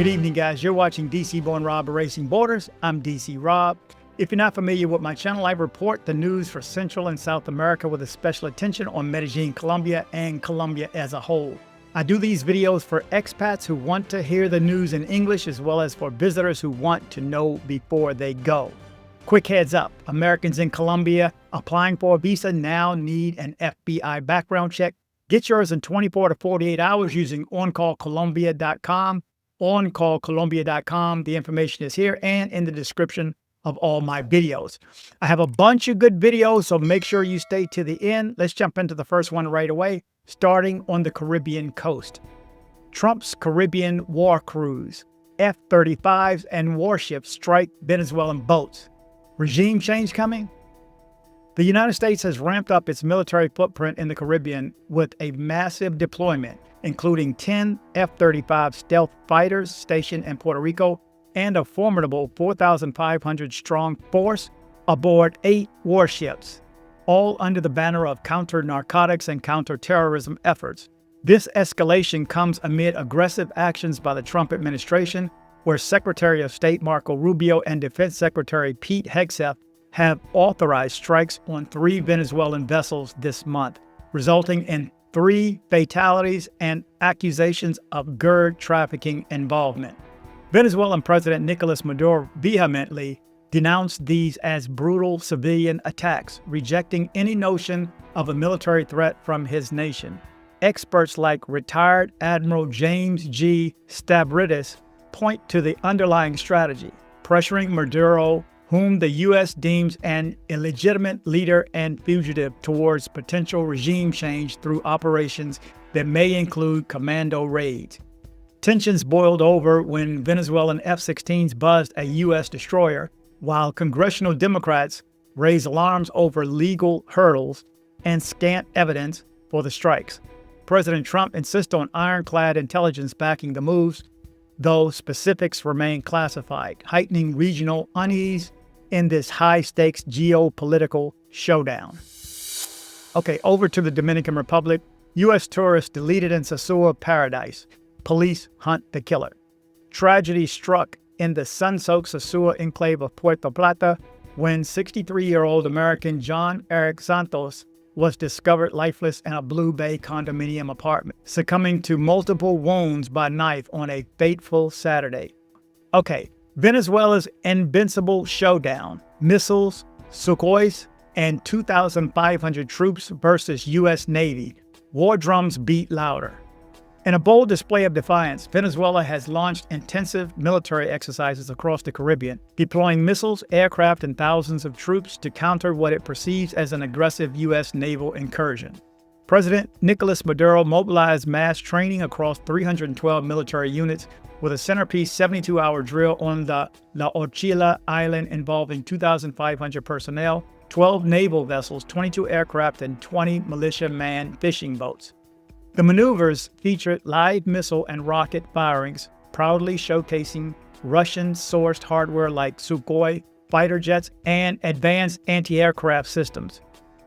Good evening, guys. You're watching DC Born Rob Erasing Borders. I'm DC Rob. If you're not familiar with my channel, I report the news for Central and South America with a special attention on Medellin, Colombia, and Colombia as a whole. I do these videos for expats who want to hear the news in English, as well as for visitors who want to know before they go. Quick heads up, Americans in Colombia applying for a visa now need an FBI background check. Get yours in 24 to 48 hours using oncallcolombia.com. oncallcolombia.com. The information is here and in the description of all my videos. I have a bunch of good videos, so make sure you stay to the end. Let's jump into the first one right away, starting on the Caribbean coast. Trump's Caribbean war cruise, F-35s and warships strike Venezuelan boats. Regime change coming? The United States has ramped up its military footprint in the Caribbean with a massive deployment, including 10 F-35 stealth fighters stationed in Puerto Rico and a formidable 4,500 strong force aboard 8 warships, all under the banner of counter-narcotics and counter-terrorism efforts. This escalation comes amid aggressive actions by the Trump administration, where Secretary of State Marco Rubio and Defense Secretary Pete Hegseth have authorized strikes on 3 Venezuelan vessels this month, resulting in 3 fatalities and accusations of gurd trafficking involvement. Venezuelan President Nicolas Maduro vehemently denounced these as brutal civilian attacks, rejecting any notion of a military threat from his nation. Experts like retired Admiral James G. Stavridis point to the underlying strategy, pressuring Maduro, whom the U.S. deems an illegitimate leader and fugitive, towards potential regime change through operations that may include commando raids. Tensions boiled over when Venezuelan F-16s buzzed a U.S. destroyer, while congressional Democrats raised alarms over legal hurdles and scant evidence for the strikes. President Trump insists on ironclad intelligence backing the moves, though specifics remain classified, heightening regional unease in this high-stakes geopolitical showdown. Okay, over to the Dominican Republic. U.S. tourists deleted in Sosúa paradise. Police hunt the killer. Tragedy struck in the sun-soaked Sosúa enclave of Puerto Plata when 63-year-old American John Eric Santos was discovered lifeless in a Blue Bay condominium apartment, succumbing to multiple wounds by knife on a fateful Saturday. Okay, Venezuela's invincible showdown, missiles, Sukhois, and 2,500 troops versus U.S. Navy. War drums beat louder. In a bold display of defiance, Venezuela has launched intensive military exercises across the Caribbean, deploying missiles, aircraft, and thousands of troops to counter what it perceives as an aggressive U.S. naval incursion. President Nicolas Maduro mobilized mass training across 312 military units, with a centerpiece 72-hour drill on the La Orchila Island involving 2,500 personnel, 12 naval vessels, 22 aircraft, and 20 militia-manned fishing boats. The maneuvers featured live missile and rocket firings, proudly showcasing Russian-sourced hardware like Sukhoi fighter jets and advanced anti-aircraft systems.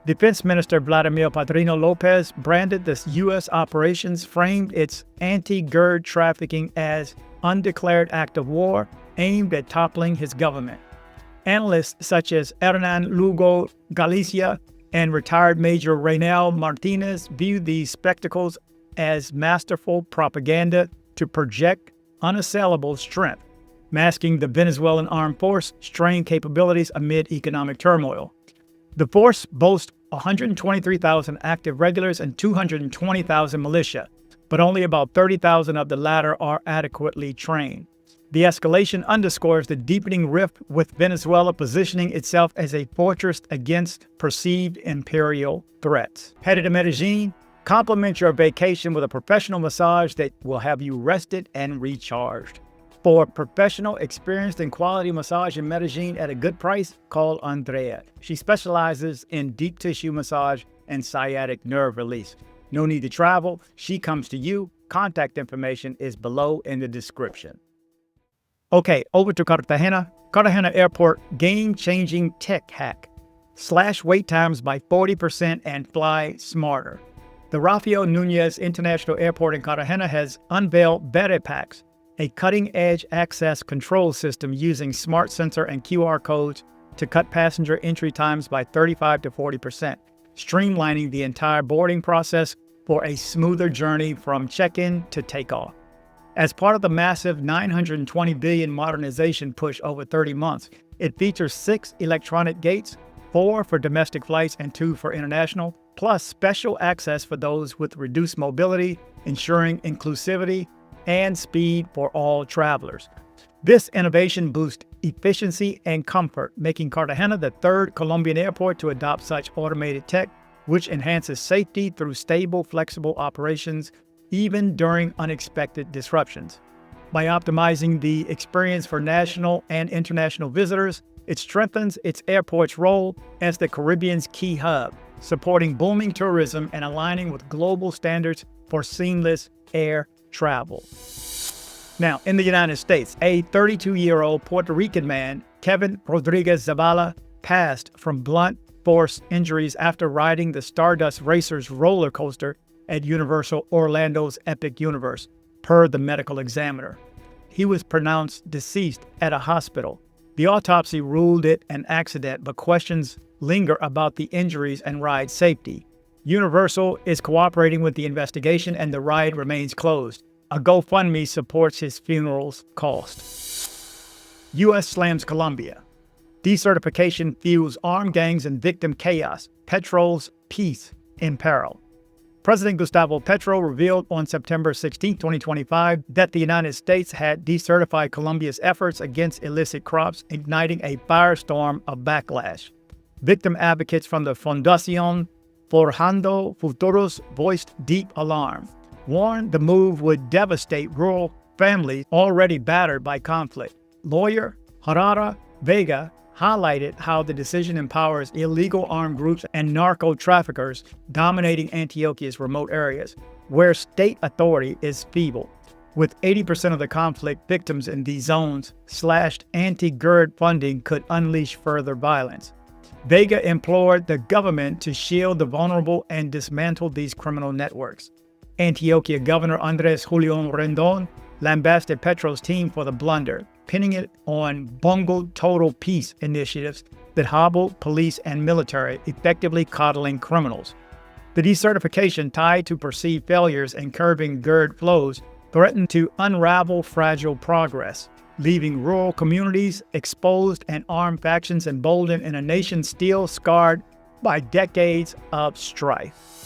Defense Minister Vladimir Padrino Lopez branded the U.S. operations, framed its anti-gurd trafficking as undeclared act of war aimed at toppling his government. Analysts such as Hernan Lugo Galicia and retired Major Reynel Martinez view these spectacles as masterful propaganda to project unassailable strength, masking the Venezuelan armed force strained capabilities amid economic turmoil. The force boasts 123,000 active regulars and 220,000 militia, but only about 30,000 of the latter are adequately trained. The escalation underscores the deepening rift, with Venezuela positioning itself as a fortress against perceived imperial threats. Headed to Medellin? Complement your vacation with a professional massage that will have you rested and recharged. For professional, experienced, and quality massage in Medellin at a good price, call Andrea. She specializes in deep tissue massage and sciatic nerve release. No need to travel. She comes to you. Contact information is below in the description. Okay, over to Cartagena. Cartagena Airport, game-changing tech hack. Slash wait times by 40% and fly smarter. The Rafael Núñez International Airport in Cartagena has unveiled battery packs, a cutting-edge access control system using smart sensor and QR codes to cut passenger entry times by 35 to 40%, streamlining the entire boarding process for a smoother journey from check-in to takeoff. As part of the massive $920 billion modernization push over 30 months, it features 6 electronic gates, 4 for domestic flights and 2 for international, plus special access for those with reduced mobility, ensuring inclusivity and speed for all travelers. This innovation boosts efficiency and comfort, making Cartagena the 3rd Colombian airport to adopt such automated tech, which enhances safety through stable, flexible operations, even during unexpected disruptions. By optimizing the experience for national and international visitors, it strengthens its airport's role as the Caribbean's key hub, supporting booming tourism and aligning with global standards for seamless air travel. Now, in the United States, a 32-year-old Puerto Rican man, Kevin Rodriguez Zavala, passed from blunt force injuries after riding the Stardust Racers roller coaster at Universal Orlando's Epic Universe, per the medical examiner. He was pronounced deceased at a hospital. The autopsy ruled it an accident, but questions linger about the injuries and ride safety. Universal is cooperating with the investigation and the ride remains closed. A GoFundMe supports his funeral's cost. U.S. slams Colombia. Decertification fuels armed gangs and victim chaos. Petro's peace in peril. President Gustavo Petro revealed on September 16, 2025, that the United States had decertified Colombia's efforts against illicit crops, igniting a firestorm of backlash. Victim advocates from the Fundación Forjando Futuros voiced deep alarm, warned the move would devastate rural families already battered by conflict. Lawyer Gerarda Vega highlighted how the decision empowers illegal armed groups and narco traffickers dominating Antioquia's remote areas, where state authority is feeble. With 80% of the conflict victims in these zones, slashed anti-gurd funding could unleash further violence. Vega implored the government to shield the vulnerable and dismantle these criminal networks. Antioquia Governor Andres Julian Rendon lambasted Petro's team for the blunder, pinning it on bungled total peace initiatives that hobbled police and military, effectively coddling criminals. The decertification, tied to perceived failures and curbing gurd flows, threatened to unravel fragile progress, leaving rural communities exposed and armed factions emboldened in a nation still scarred by decades of strife.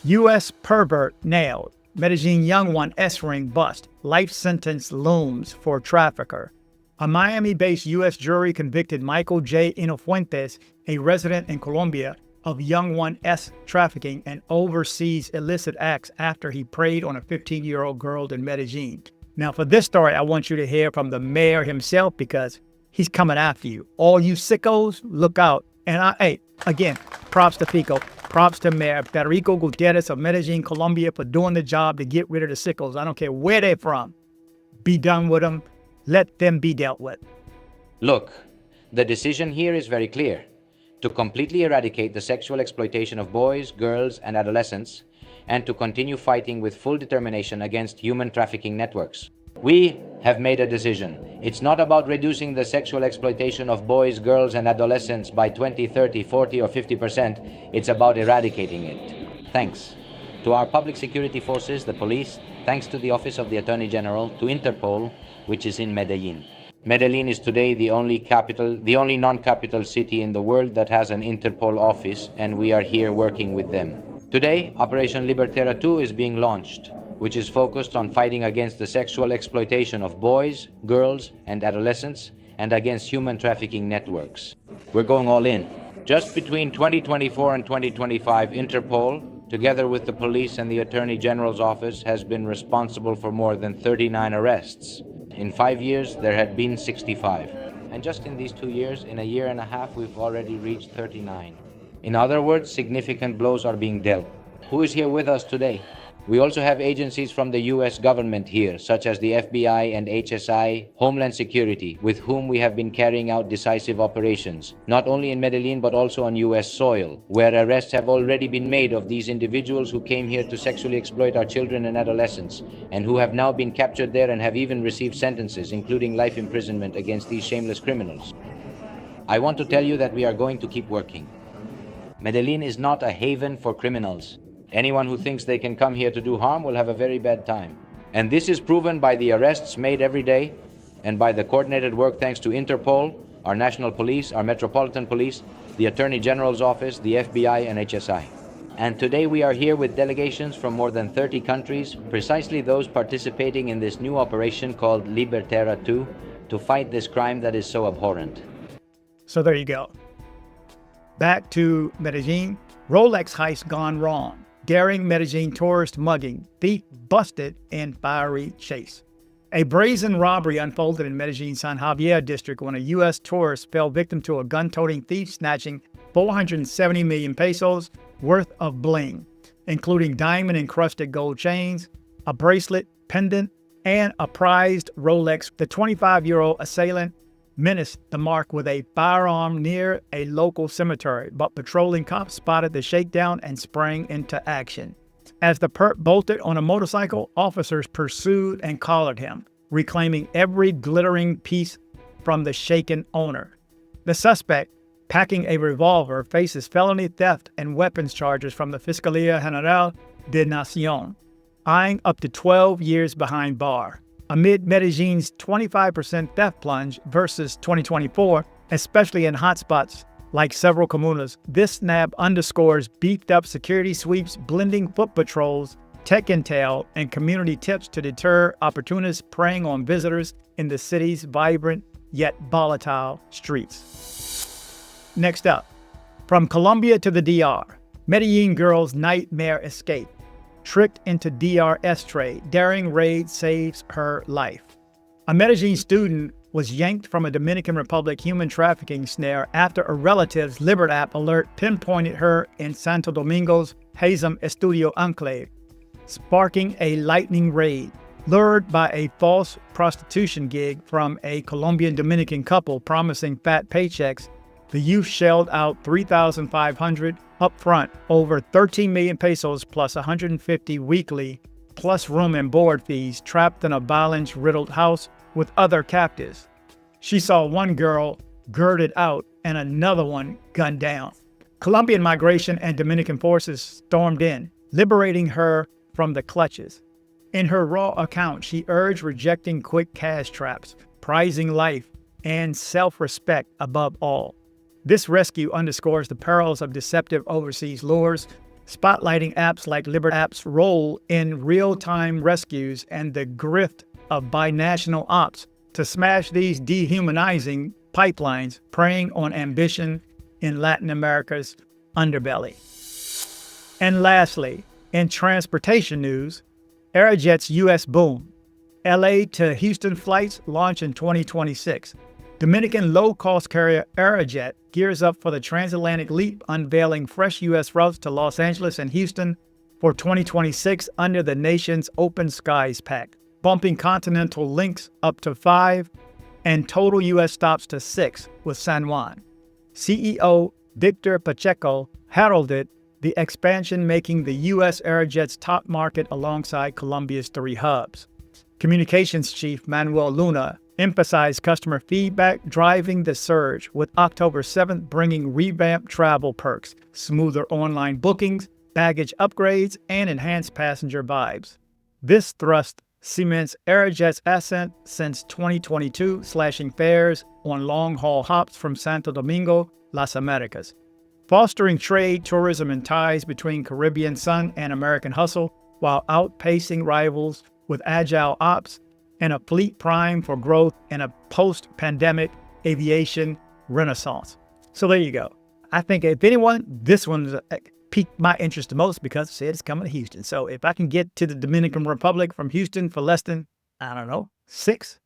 U.S. pervert nailed. Medellin young one S-ring bust. Life sentence looms for trafficker. A Miami-based U.S. jury convicted Michael J. Inofuentes, a resident in Colombia, of young one S trafficking and overseas illicit acts after he preyed on a 15-year-old girl in Medellin. Now, for this story, I want you to hear from the mayor himself because he's coming after you. All you sickos, look out. And again, props to Pico. Props to Mayor Federico Gutierrez of Medellin, Colombia, for doing the job to get rid of the sickos. I don't care where they're from. Be done with them. Let them be dealt with. Look, the decision here is very clear. To completely eradicate the sexual exploitation of boys, girls, and adolescents, and to continue fighting with full determination against human trafficking networks. We have made a decision. It's not about reducing the sexual exploitation of boys, girls, and adolescents by 20, 30, 40, or 50%. It's about eradicating it. Thanks to our public security forces, the police, thanks to the Office of the Attorney General, to Interpol, which is in Medellin. Medellin is today the only non-capital city in the world that has an Interpol office, and we are here working with them. Today, Operation Libertera 2 is being launched, which is focused on fighting against the sexual exploitation of boys, girls, and adolescents, and against human trafficking networks. We're going all in. Just between 2024 and 2025, Interpol, together with the police and the Attorney General's office, has been responsible for more than 39 arrests. In 5 years, there had been 65. And just in these 2 years, in a year and a half, we've already reached 39. In other words, significant blows are being dealt. Who is here with us today? We also have agencies from the U.S. government here, such as the FBI and HSI, Homeland Security, with whom we have been carrying out decisive operations, not only in Medellin but also on U.S. soil, where arrests have already been made of these individuals who came here to sexually exploit our children and adolescents, and who have now been captured there and have even received sentences, including life imprisonment, against these shameless criminals. I want to tell you that we are going to keep working. Medellin is not a haven for criminals. Anyone who thinks they can come here to do harm will have a very bad time. And this is proven by the arrests made every day and by the coordinated work thanks to Interpol, our national police, our metropolitan police, the Attorney General's office, the FBI, and HSI. And today we are here with delegations from more than 30 countries, precisely those participating in this new operation called Libertera 2, to fight this crime that is so abhorrent. So there you go. Back to Medellin. Rolex heist gone wrong. Daring Medellin tourist mugging. Thief busted in fiery chase. A brazen robbery unfolded in Medellin's San Javier district when a U.S. tourist fell victim to a gun-toting thief snatching 470 million pesos worth of bling, including diamond-encrusted gold chains, a bracelet, pendant, and a prized Rolex. The 25-year-old assailant menaced the mark with a firearm near a local cemetery, but patrolling cops spotted the shakedown and sprang into action. As the perp bolted on a motorcycle, officers pursued and collared him, reclaiming every glittering piece from the shaken owner. The suspect, packing a revolver, faces felony theft and weapons charges from the Fiscalía General de Nación, eyeing up to 12 years behind bar. Amid Medellin's 25% theft plunge versus 2024, especially in hotspots like several comunas, this snap underscores beefed-up security sweeps, blending foot patrols, tech intel, and community tips to deter opportunists preying on visitors in the city's vibrant yet volatile streets. Next up, from Colombia to the DR, Medellin girl's nightmare escape. Tricked into DRS trade, daring raid saves her life. A Medellin student was yanked from a Dominican Republic human trafficking snare after a relative's Libert app alert pinpointed her in Santo Domingo's Hazem Estudio enclave, sparking a lightning raid. Lured by a false prostitution gig from a Colombian-Dominican couple promising fat paychecks, the youth shelled out $3,500 upfront, over 13 million pesos plus 150 weekly, plus room and board fees, trapped in a violence-riddled house with other captives. She saw one girl girded out and another one gunned down. Colombian migration and Dominican forces stormed in, liberating her from the clutches. In her raw account, she urged rejecting quick cash traps, prizing life, and self-respect above all. This rescue underscores the perils of deceptive overseas lures, spotlighting apps like Libert App's role in real-time rescues and the grift of binational ops to smash these dehumanizing pipelines, preying on ambition in Latin America's underbelly. And lastly, in transportation news, Arajet's U.S. boom. LA to Houston flights launch in 2026. Dominican low-cost carrier Arajet gears up for the transatlantic leap, unveiling fresh U.S. routes to Los Angeles and Houston for 2026 under the nation's Open Skies Pact, bumping continental links up to 5 and total U.S. stops to 6 with San Juan. CEO Victor Pacheco heralded the expansion, making the U.S. Arajet's top market alongside Colombia's 3 hubs. Communications Chief Manuel Luna emphasized customer feedback driving the surge, with October 7th bringing revamped travel perks, smoother online bookings, baggage upgrades, and enhanced passenger vibes. This thrust cements Arajet's ascent since 2022, slashing fares on long-haul hops from Santo Domingo, Las Americas, fostering trade, tourism, and ties between Caribbean sun and American hustle, while outpacing rivals with agile ops and a fleet primed for growth in a post-pandemic aviation renaissance. So there you go. I think if anyone, this one piqued my interest the most because it said it's coming to Houston. So if I can get to the Dominican Republic from Houston for less than, I don't know, 6,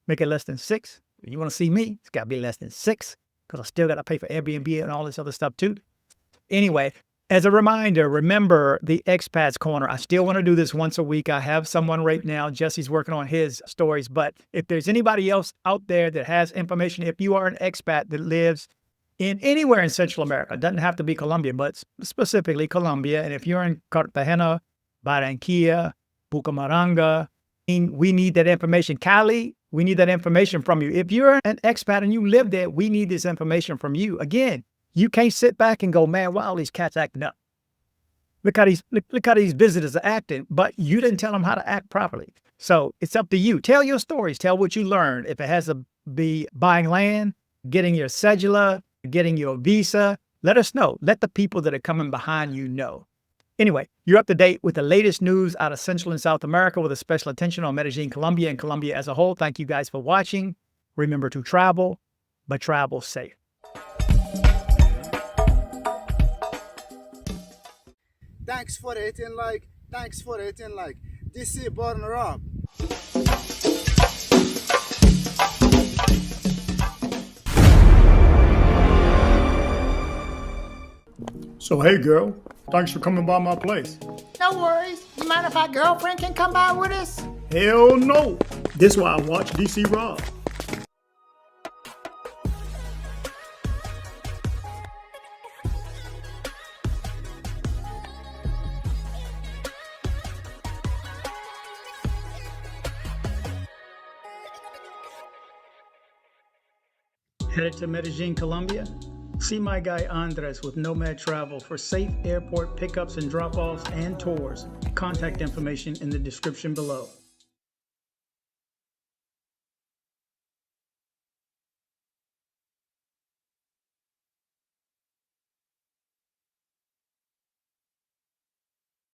make it less than 6. If you want to see me, it's got to be less than 6 because I still got to pay for Airbnb and all this other stuff too. Anyway, As a reminder, remember the Expats Corner. I still want to do this once a week. I have someone right now. Jesse's working on his stories. But if there's anybody else out there that has information, if you are an expat that lives in anywhere in Central America, it doesn't have to be Colombia, but specifically Colombia. And if you're in Cartagena, Barranquilla, Bucaramanga, we need that information. Cali, we need that information from you. If you're an expat and you live there, we need this information from you. Again, you can't sit back and go, man, why all these cats acting up? Look how these visitors are acting, but you didn't tell them how to act properly. So it's up to you. Tell your stories. Tell what you learned. If it has to be buying land, getting your cedula, getting your visa, let us know. Let the people that are coming behind you know. Anyway, you're up to date with the latest news out of Central and South America with a special attention on Medellin, Colombia, and Colombia as a whole. Thank you guys for watching. Remember to travel, but travel safe. Thanks for hitting like. Thanks for hitting like. This is Born Rob. So, hey, girl, thanks for coming by my place. No worries. You mind if our girlfriend can come by with us? Hell no. This is why I watch DC Rob. Headed to Medellin, Colombia? See my guy Andres with Nomad Travel for safe airport pickups and drop-offs and tours. Contact information in the description below.